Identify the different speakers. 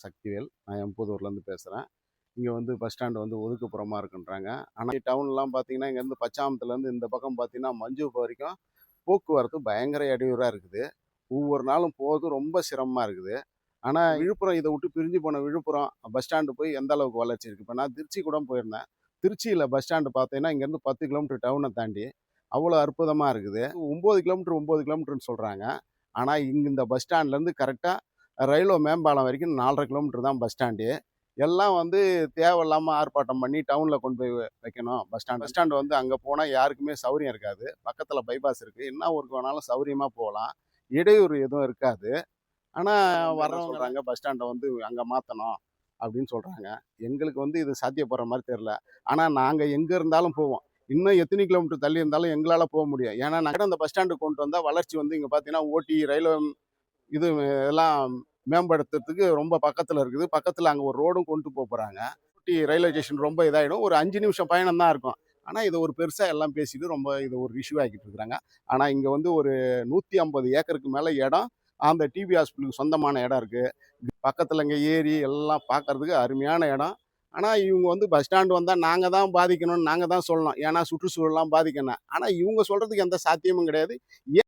Speaker 1: சக்திவேல். நான் எம்புதூர்லேருந்து பேசுறேன். இங்க வந்து பஸ் ஸ்டாண்ட் வந்து ஒதுக்குப்புறமா இருக்குன்றாங்க. ஆனா டவுன்லாம் பார்த்தீங்கன்னா, இங்கேருந்து பச்சாமத்துலேருந்து இந்த பக்கம் பார்த்தீங்கன்னா, மஞ்சூப் வரைக்கும் போக்குவரத்து பயங்கர இடையூறா இருக்குது. ஒவ்வொரு நாளும் போறது ரொம்ப சிரமமா இருக்குது. ஆனா விழுப்புரம் இத விட்டு பிரிஞ்சு போன விழுப்புரம் பஸ் ஸ்டாண்டு போய் எந்த அளவுக்கு வளர்ச்சி இருக்கு. இப்ப நான் திருச்சி கூட போயிருந்தேன். திருச்சியில பஸ் ஸ்டாண்டு பார்த்தீங்கன்னா, இங்கேருந்து 10 கிலோமீட்டர் டவுன தாண்டி. அவ்வளோ அற்புதமா இருக்குது. 9 கிலோமீட்டர் 9 கிலோமீட்டர்ன்னு சொல்றாங்க. ஆனா இங்க இந்த பஸ் ஸ்டாண்ட்லேருந்து கரெக்ட்டா ரயில்வே மேம்பாலம் வரைக்கும் 4 1/2 கிலோமீட்டர் தான் பஸ் ஸ்டாண்டு. எல்லாம் வந்து தேவையில்லாம ஆர்ப்பாட்டம் பண்ணி டவுன்ல கொண்டு போய் வைக்கணும் பஸ் ஸ்டாண்ட். பஸ் ஸ்டாண்ட் வந்து அங்க போனா யாருக்குமே சௌரியம் இருக்காது. பக்கத்துல பைபாஸ் இருக்கு. என்ன ஊருக்கு வேணாலும் சௌரியமா போலாம். இடையூறு எதுவும் இருக்காது. ஆனா வர்றவங்க சொல்றாங்க பஸ் ஸ்டாண்ட வந்து அங்க மாத்தணும் அப்படின்னு சொல்றாங்க. எங்களுக்கு வந்து இது சாத்தியப்படுற மாரி தெரியல. ஆனா நாங்க எங்க இருந்தாலும் போவோம். இன்னும் எத்தனை கிலோமீட்டர் தள்ளி இருந்தாலும் எங்களால முடியும். ஏன்னா நாங்க அந்த பஸ் ஸ்டாண்டுக்கு கொண்டு வந்தா வளர்ச்சி வந்து இங்க பார்த்தீங்கன்னா, ஓட்டி, ரயில்வே இது எல்லாம் மேம்படுத்துறதுக்கு ரொம்ப பக்கத்துல இருக்குது. பக்கத்துல அங்க ஒரு ரோடும் கொண்டு போறாங்க. ஊட்டி ரயில்வே ஸ்டேஷன் ரொம்ப இதாயிடும். ஒரு 5 நிமிஷம் பயணம் தான் இருக்கும். ஆனா இத ஒரு பெருசா எல்லாம் பேசிட்டு ரொம்ப இத ஒரு இஷ்யூ ஆக்கிட்டு இருக்கிறாங்க. ஆனா இங்க வந்து ஒரு 150 ஏக்கருக்கு மேல இடம் அந்த டிபி ஹாஸ்பிட்டலுக்கு சொந்தமான இடம் இருக்கு. பக்கத்துல இங்க ஏரி எல்லாம் பார்க்கறதுக்கு அருமையான இடம். ஆனா இவங்க வந்து பஸ் ஸ்டாண்ட் வந்தா நாங்க தான் பாதிக்கணும்னு நாங்க தான் சொல்லணும். ஏன்னா சுற்றுச்சூழல்லாம் பாதிக்கும்னு. ஆனா இவங்க சொல்றதுக்கு எந்த சாத்தியமும் கிடையாது.